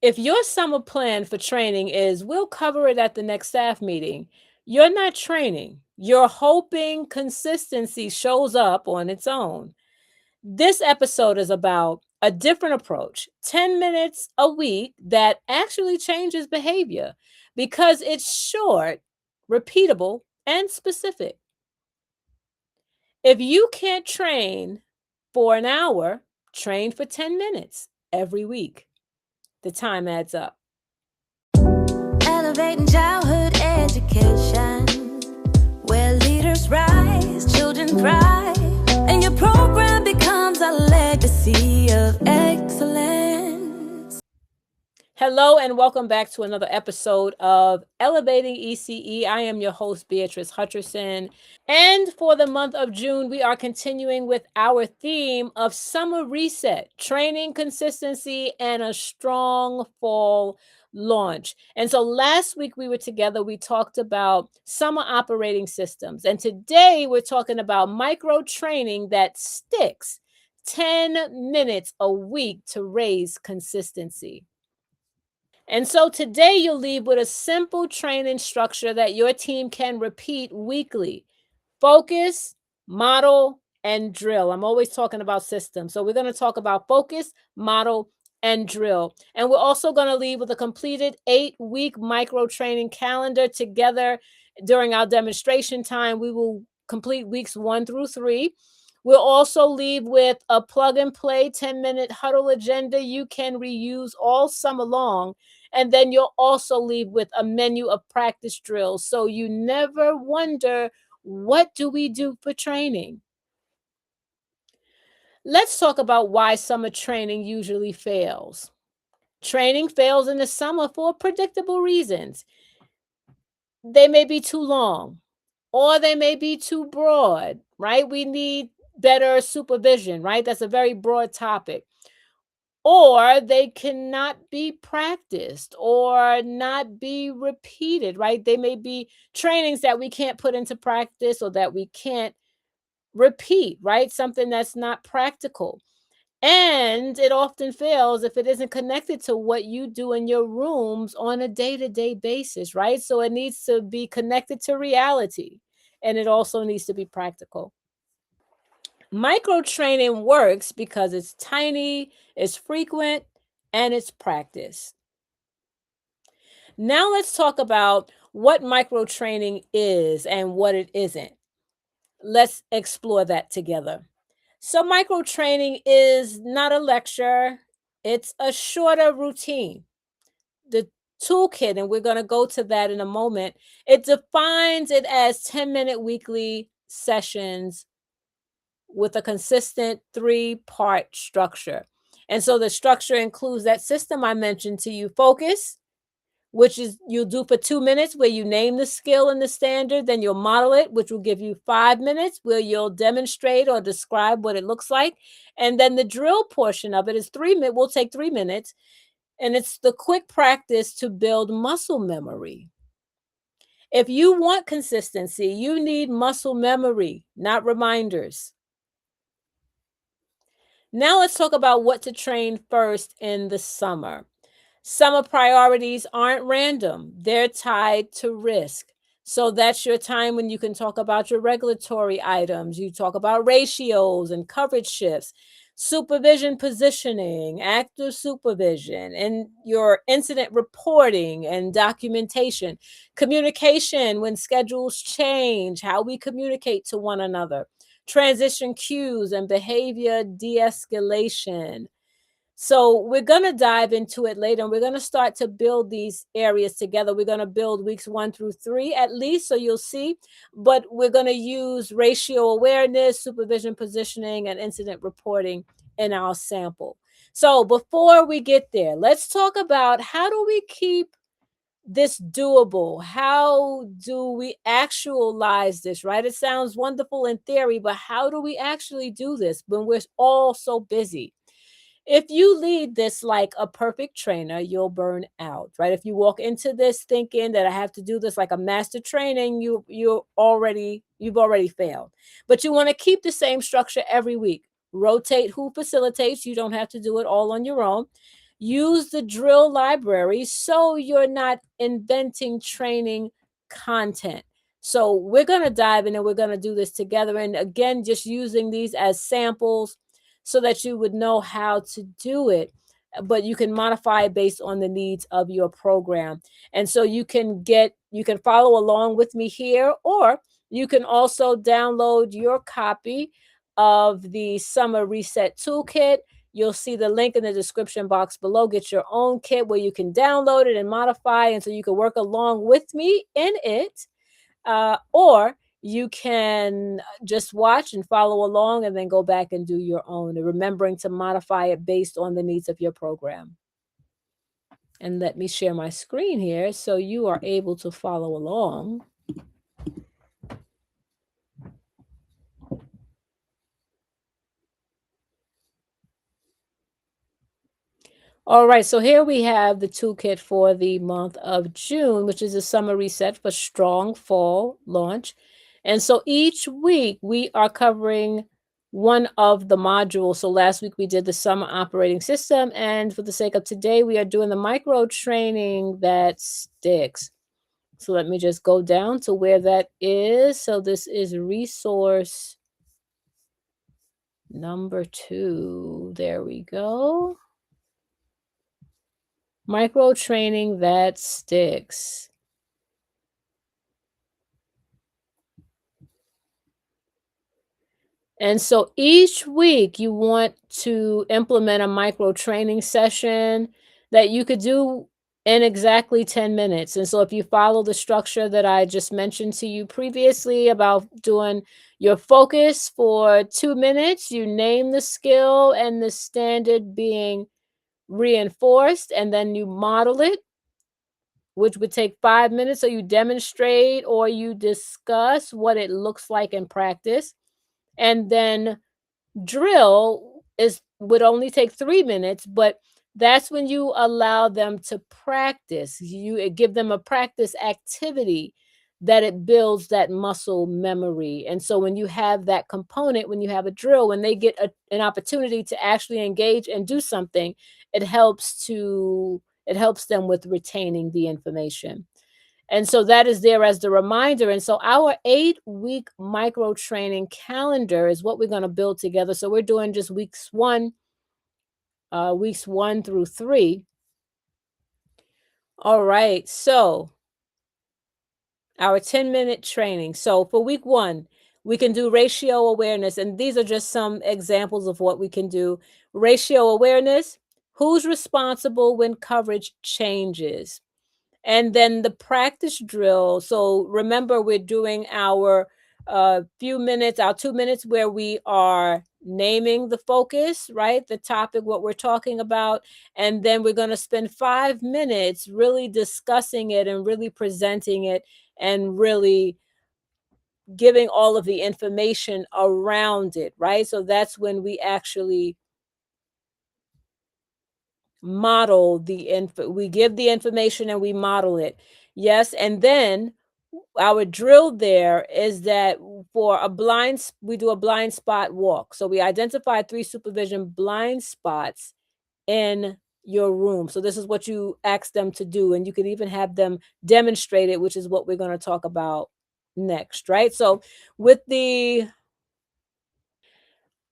If your summer plan for training is, we'll cover it at the next staff meeting, you're not training. You're hoping consistency shows up on its own. This episode is about a different approach, 10 minutes a week that actually changes behavior because it's short, repeatable, and specific. If you can't train for an hour, train for 10 minutes every week. The time adds up. Elevating childhood education, where leaders rise, children thrive, and your program becomes a legacy of excellence. Hello and welcome back to another episode of Elevating ECE. I am your host, BEATRICE Hutcherson. And for the month of June, we are continuing with our theme of summer reset, training consistency, and a strong fall launch. And so last week we were together, we talked about summer operating systems. And today we're talking about micro training that sticks, 10 minutes a week to raise consistency. And so today you'll leave with a simple training structure that your team can repeat weekly. Focus, model, and drill. I'm always talking about systems. So we're going to talk about focus, model, and drill. And we're also going to leave with a completed 8-week micro training calendar together during our demonstration time. We will complete weeks 1 through 3. We'll also leave with a plug and play 10-minute huddle agenda you can reuse all summer long. And then you'll also leave with a menu of practice drills so you never wonder, what do we do for training? Let's talk about why summer training usually fails. Training fails in the summer for predictable reasons. They may be too long, or they may be too broad, right? We need better supervision, right? That's a very broad topic. Or they cannot be practiced or not be repeated, right? They may be trainings that we can't put into practice or that we can't repeat, right? Something that's not practical. And it often fails if it isn't connected to what you do in your rooms on a day-to-day basis, right? So it needs to be connected to reality, and it also needs to be practical. Micro training works because it's tiny, it's frequent, and it's practice. Now let's talk about what micro training is and what it isn't. Let's explore that together. So micro training is not a lecture, it's a shorter routine. The toolkit, and we're going to go to that in a moment, it defines it as 10-minute weekly sessions with a consistent 3-part structure. And so the structure includes that system I mentioned to you: focus, which is you'll do for 2 minutes, where you name the skill and the standard. Then you'll model it, which will give you 5 minutes, where you'll demonstrate or describe what it looks like. And then the drill portion of it is 3 minutes, will take 3 minutes. And it's the quick practice to build muscle memory. If you want consistency, you need muscle memory, not reminders. Now let's talk about what to train first in the summer. Summer priorities aren't random. They're tied to risk. So that's your time when you can talk about your regulatory items. You talk about ratios and coverage shifts, supervision positioning, active supervision, and your incident reporting and documentation, communication when schedules change, how we communicate to one another, transition cues and behavior de-escalation. So we're going to dive into it later, and we're going to start to build these areas together. We're going to build weeks 1 through 3 at least, so you'll see. But we're going to use ratio awareness, supervision positioning, and incident reporting in our sample. So before we get there, let's talk about, how do we keep this doable? How do we actualize this, right? It sounds wonderful in theory, but how do we actually do this when we're all so busy? If you lead this like a perfect trainer, you'll burn out, right? If you walk into this thinking that I have to do this like a master training, you've already failed. But you want to keep the same structure every week. Rotate who facilitates. You don't have to do it all on your own. use the drill library so you're not inventing training content. So we're going to dive in and we're going to do this together. And again, just using these as samples so that you would know how to do it. But you can modify it based on the needs of your program. And so you can follow along with me here, or you can also download your copy of the Summer Reset Toolkit. You'll see the link in the description box below. Get your own kit where you can download it and modify, and so you can work along with me in it. Or you can just watch and follow along and then go back and do your own, and remembering to modify it based on the needs of your program. And let me share my screen here so you are able to follow along. All right, so here we have the toolkit for the month of June, which is a summer reset for strong fall launch. And so each week we are covering one of the modules. So last week we did the summer operating system, and for the sake of today, we are doing the micro training that sticks. So let me just go down to where that is. So this is resource number 2. There we go. Micro training that sticks. And so each week you want to implement a micro training session that you could do in exactly 10 minutes. And so if you follow the structure that I just mentioned to you previously about doing your focus for 2 minutes, you name the skill and the standard being reinforced, and then you model it, which would take 5 minutes. So you demonstrate or you discuss what it looks like in practice. And then drill would only take 3 minutes, but that's when you allow them to practice. You give them a practice activity that it builds that muscle memory. And so when you have that component, when you have a drill, when they get an opportunity to actually engage and do something, it helps them with retaining the information. And so that is there as the reminder. And so our 8-week micro training calendar is what we're going to build together. So we're doing just weeks 1 through 3. All right. So our 10-minute training. So for week 1, we can do ratio awareness. And these are just some examples of what we can do. Ratio awareness: who's responsible when coverage changes? And then the practice drill. So remember, we're doing our few minutes, our 2 minutes where we are naming the focus, right? The topic, what we're talking about. And then we're going to spend 5 minutes really discussing it and really presenting it and really giving all of the information around it, right? So that's when we actually model the info. We give the information and we model it. Yes. And then our drill there is that we do a blind spot walk. So we identify 3 supervision blind spots in your room. So this is what you ask them to do. And you can even have them demonstrate it, which is what we're going to talk about next, right? So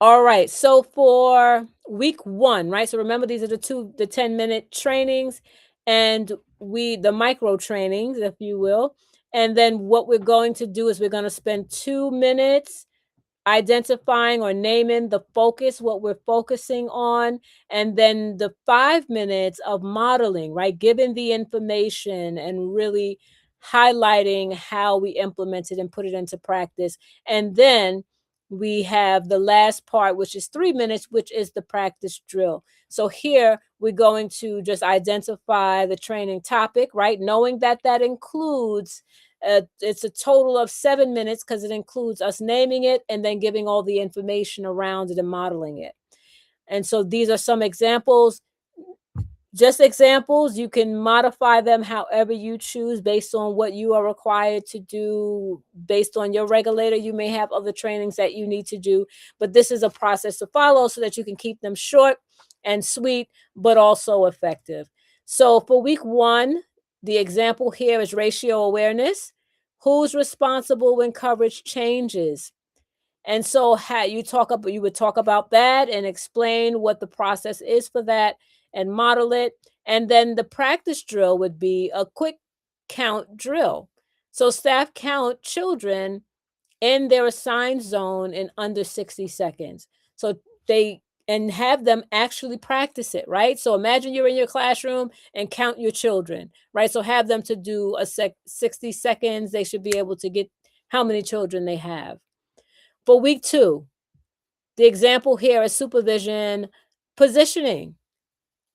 all right. So for week 1, right? So remember, these are the 10-minute trainings, and the micro trainings, if you will. And then what we're going to do is we're going to spend 2 minutes identifying or naming the focus, what we're focusing on, and then the 5 minutes of modeling, right? Giving the information and really highlighting how we implement it and put it into practice. And then we have the last part, which is 3 minutes, which is the practice drill. So here we're going to just identify the training topic, right? Knowing that includes it's a total of 7 minutes because it includes us naming it and then giving all the information around it and modeling it. And so these are some examples, just examples. You can modify them however you choose based on what you are required to do. Based on your regulator, you may have other trainings that you need to do, but this is a process to follow so that you can keep them short and sweet, but also effective. So for week 1, the example here is ratio awareness. Who's responsible when coverage changes? And so you would talk about that and explain what the process is for that and model it. And then the practice drill would be a quick count drill. So staff count children in their assigned zone in under 60 seconds. So they and have them actually practice it, right? So imagine you're in your classroom and count your children, right? So have them to do 60 seconds. They should be able to get how many children they have. For week 2, the example here is supervision positioning.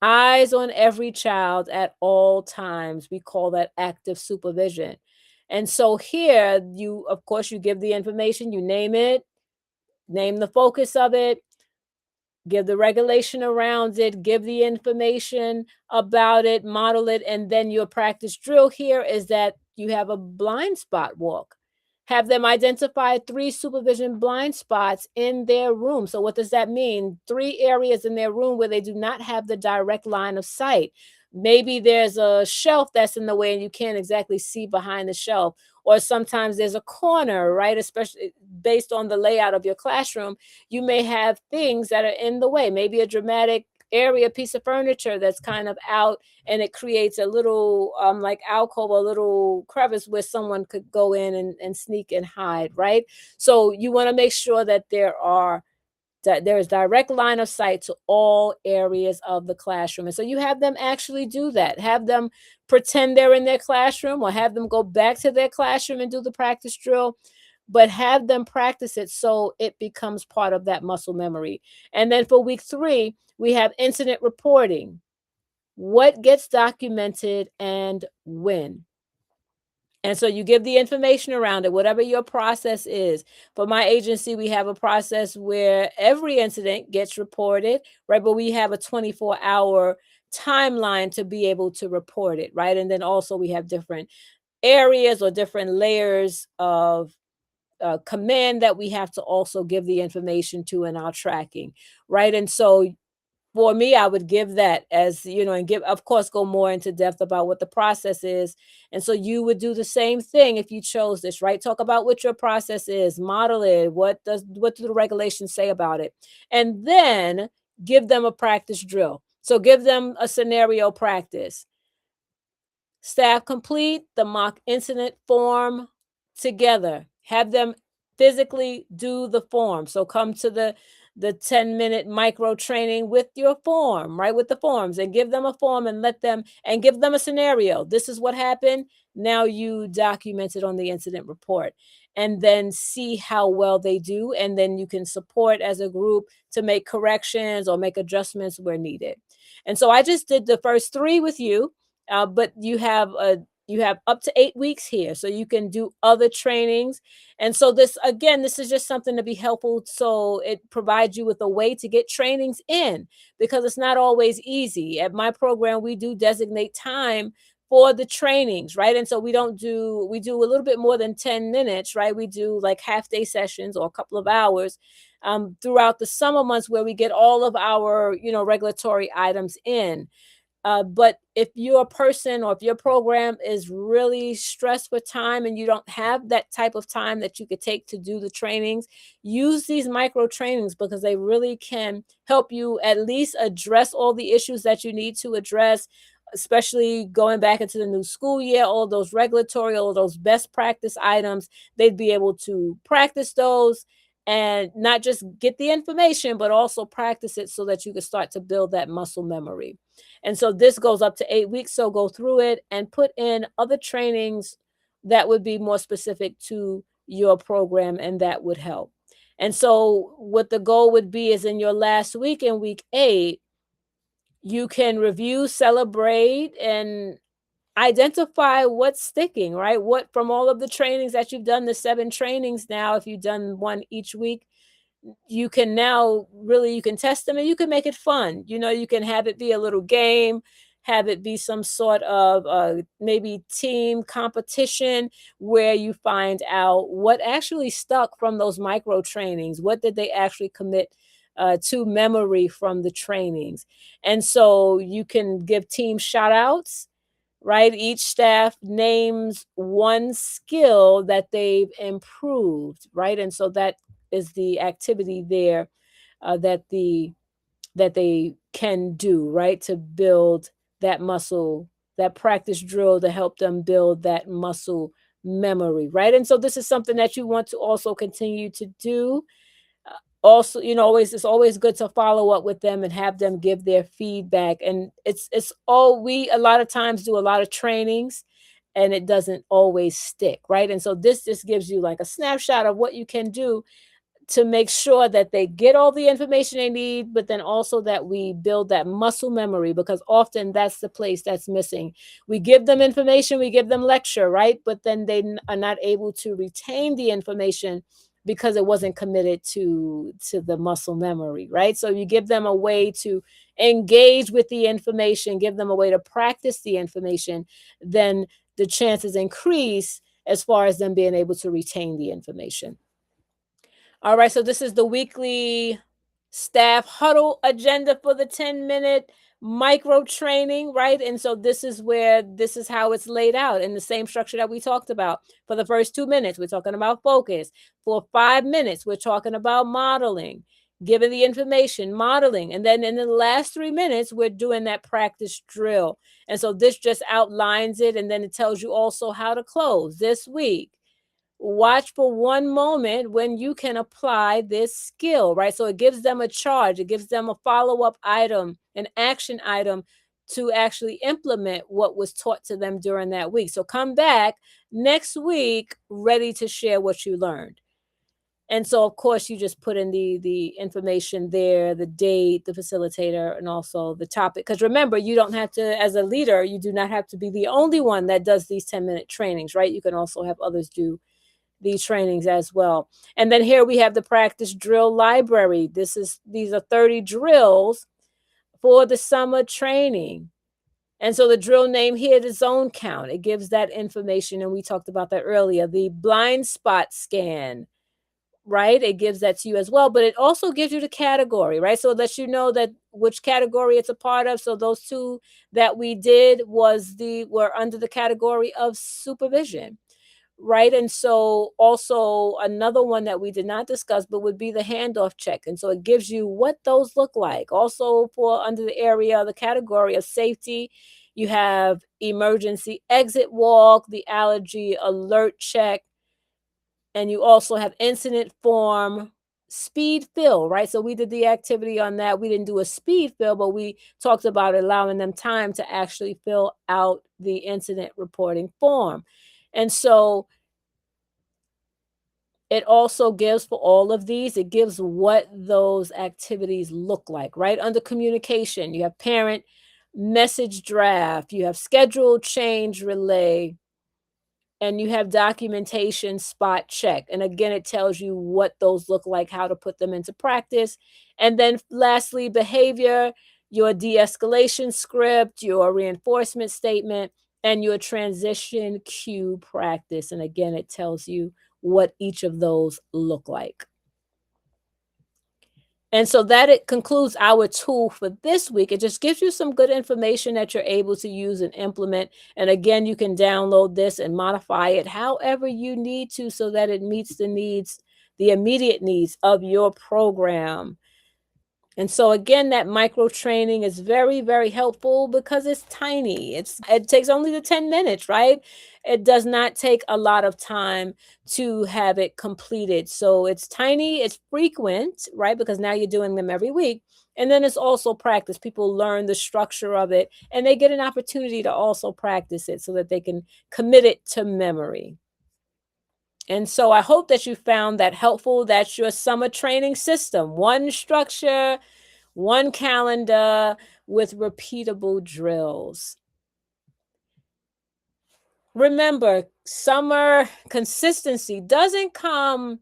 Eyes on every child at all times. We call that active supervision. And so here, of course, you give the information, you name it, name the focus of it, give the regulation around it, give the information about it, model it, and then your practice drill here is that you have a blind spot walk. Have them identify 3 supervision blind spots in their room. So what does that mean? 3 areas in their room where they do not have the direct line of sight. Maybe there's a shelf that's in the way and you can't exactly see behind the shelf. Or sometimes there's a corner, right? Especially based on the layout of your classroom, you may have things that are in the way, maybe a dramatic area piece of furniture that's kind of out and it creates a little like alcove, a little crevice where someone could go in and sneak and hide, right? So you want to make sure that there is direct line of sight to all areas of the classroom. And so you have them actually do that. Have them pretend they're in their classroom or have them go back to their classroom and do the practice drill, but have them practice it so it becomes part of that muscle memory. And then for week 3, we have incident reporting. What gets documented and when? And so you give the information around it, whatever your process is. For my agency, we have a process where every incident gets reported, right? But we have a 24-hour timeline to be able to report it, right? And then also we have different areas or different layers of command that we have to also give the information to in our tracking, right? And so for me, I would give that as, and give, of course, go more into depth about what the process is. And so you would do the same thing if you chose this, right? Talk about what your process is, model it. What do the regulations say about it? And then give them a practice drill. So give them a scenario practice. Staff complete the mock incident form together. Have them physically do the form. So come to the 10-minute micro training with your form, right? With the forms, and give them a form and give them a scenario. This is what happened. Now you document it on the incident report and then see how well they do. And then you can support as a group to make corrections or make adjustments where needed. And so I just did the first 3 with you. But you have up to 8 weeks here, so you can do other trainings. And so this is just something to be helpful. So it provides you with a way to get trainings in because it's not always easy. At my program, we do designate time for the trainings, right? And so we do a little bit more than 10 minutes, right? We do like half day sessions or a couple of hours throughout the summer months where we get all of our, regulatory items in. But if you're a person or if your program is really stressed for time and you don't have that type of time that you could take to do the trainings, use these micro trainings because they really can help you at least address all the issues that you need to address, especially going back into the new school year, all those regulatory, all those best practice items, they'd be able to practice those and not just get the information, but also practice it so that you can start to build that muscle memory. And so this goes up to 8 weeks. So go through it and put in other trainings that would be more specific to your program, and that would help. And so what the goal would be is in your last week, in week 8, you can review, celebrate, and identify what's sticking, right? What from all of the trainings that you've done, the 7 trainings now, if you've done one each week, you can now you can test them and you can make it fun. You can have it be a little game, have it be some sort of maybe team competition where you find out what actually stuck from those micro trainings. What did they actually commit to memory from the trainings. And so you can give team shout outs, right? Each staff names one skill that they've improved, right? And so that is the activity there that they can do, right, to build that muscle, that practice drill to help them build that muscle memory, right? And so this is something that you want to also continue to do. Also, it's always good to follow up with them and have them give their feedback. And it's all we a lot of times do a lot of trainings and it doesn't always stick, right? And so this just gives you like a snapshot of what you can do to make sure that they get all the information they need, but then also that we build that muscle memory, because often that's the place that's missing. We give them information, we give them lecture, right? But then they are not able to retain the information because it wasn't committed to the muscle memory, right? So you give them a way to engage with the information, give them a way to practice the information, then the chances increase as far as them being able to retain the information. All right, so this is the weekly staff huddle agenda for the 10-minute micro training, right? And so this is how it's laid out in the same structure that we talked about. For the first 2 minutes, we're talking about focus. For 5 minutes, we're talking about modeling, giving the information, modeling. And then in the last 3 minutes, we're doing that practice drill. And so this just outlines it, and then it tells you also how to close this week. Watch for one moment when you can apply this skill, right? So it gives them a charge, it gives them a follow-up item, an action item to actually implement what was taught to them during that week. So come back next week ready to share what you learned. And so, of course, you just put in the information there, the date, the facilitator, and also the topic. Because remember, you don't have to, as a leader, you do not have to be the only one that does these 10-minute trainings, right? You can also have others do these trainings as well. And then here we have the practice drill library. These are 30 drills for the summer training. And so the drill name here, the zone count, it gives that information. And we talked about that earlier. The blind spot scan, right? It gives that to you as well, but it also gives you the category, right? So it lets you know that which category it's a part of. So those two that we did were under the category of supervision. Right. And so also another one that we did not discuss, but would be the handoff check. And so it gives you what those look like. Also for under the area, the category of safety, you have emergency exit walk, the allergy alert check, and you also have incident form speed fill, right? So we did the activity on that. We didn't do a speed fill, but we talked about allowing them time to actually fill out the incident reporting form. And so it also gives for all of these, it gives what those activities look like, right? Under communication, you have parent message draft, you have schedule change relay, and you have documentation spot check. And again, it tells you what those look like, how to put them into practice. And then lastly, behavior, your de-escalation script, your reinforcement statement, and your transition cue practice. And again, it tells you what each of those look like. And so that it concludes our tool for this week. It just gives you some good information that you're able to use and implement. And again, you can download this and modify it however you need to so that it meets the needs, the immediate needs of your program. And so again, that micro training is very, very helpful because it's tiny. It takes only the 10 minutes, right? It does not take a lot of time to have it completed. So it's tiny, it's frequent, right? Because now you're doing them every week. And then it's also practice. People learn the structure of it and they get an opportunity to also practice it so that they can commit it to memory. And so I hope that you found that helpful. That's your summer training system. One structure, one calendar with repeatable drills. Remember, summer consistency doesn't come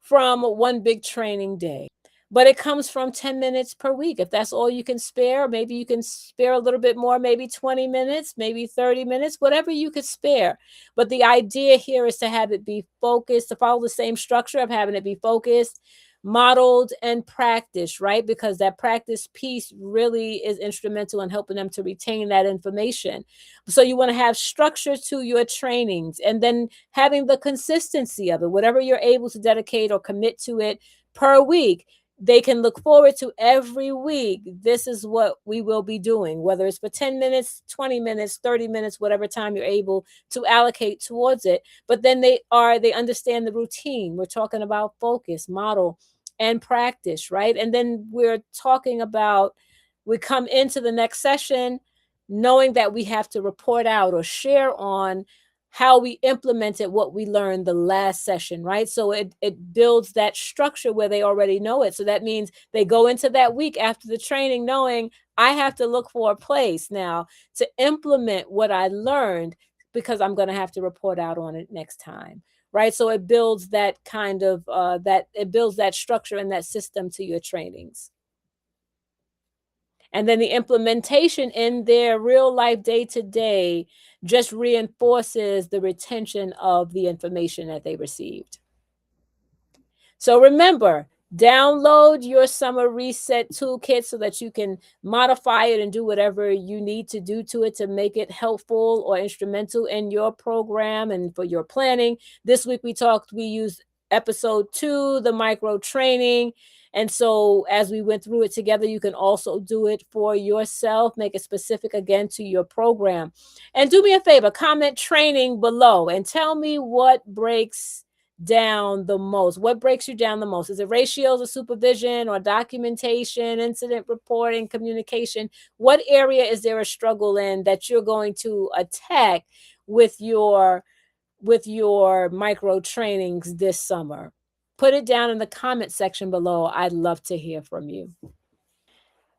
from one big training day, but it comes from 10 minutes per week. If that's all you can spare, maybe you can spare a little bit more, maybe 20 minutes, maybe 30 minutes, whatever you could spare. But the idea here is to have it be focused, to follow the same structure of having it be focused, modeled and practiced, right? Because that practice piece really is instrumental in helping them to retain that information. So you want to have structure to your trainings, and then having the consistency of it, whatever you're able to dedicate or commit to it per week. They can look forward to every week. This is what we will be doing, whether it's for 10 minutes, 20 minutes, 30 minutes, whatever time you're able to allocate towards it. But then they understand the routine. We're talking about focus, model, and practice, right? And then we're talking about, we come into the next session knowing that we have to report out or share on how we implemented what we learned the last session, right? So it builds that structure where they already know it. So that means they go into that week after the training knowing I have to look for a place now to implement what I learned, because I'm going to have to report out on it next time, right? So it builds that kind of it builds that structure and that system to your trainings. And then the implementation in their real life day to day just reinforces the retention of the information that they received. So remember, download your summer reset toolkit so that you can modify it and do whatever you need to do to it to make it helpful or instrumental in your program and for your planning. This week we used episode 2, the micro training. And so as we went through it together, you can also do it for yourself, make it specific again to your program. And do me a favor, comment training below and tell me what breaks down the most. What breaks you down the most? Is it ratios or supervision or documentation, incident reporting, communication? What area is there a struggle in that you're going to attack with your micro trainings this summer? Put it down in the comment section below. I'd love to hear from you.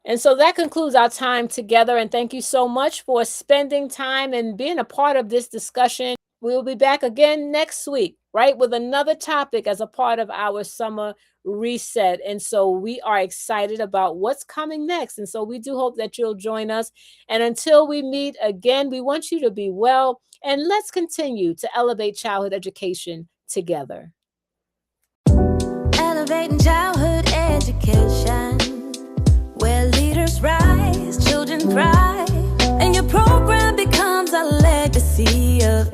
And so that concludes our time together. And thank you so much for spending time and being a part of this discussion. We'll be back again next week, right, with another topic as a part of our summer reset. And so we are excited about what's coming next. And so we do hope that you'll join us. And until we meet again, we want you to be well, and let's continue to elevate childhood education together. Elevating childhood education, where leaders rise, children thrive, and your program becomes a legacy of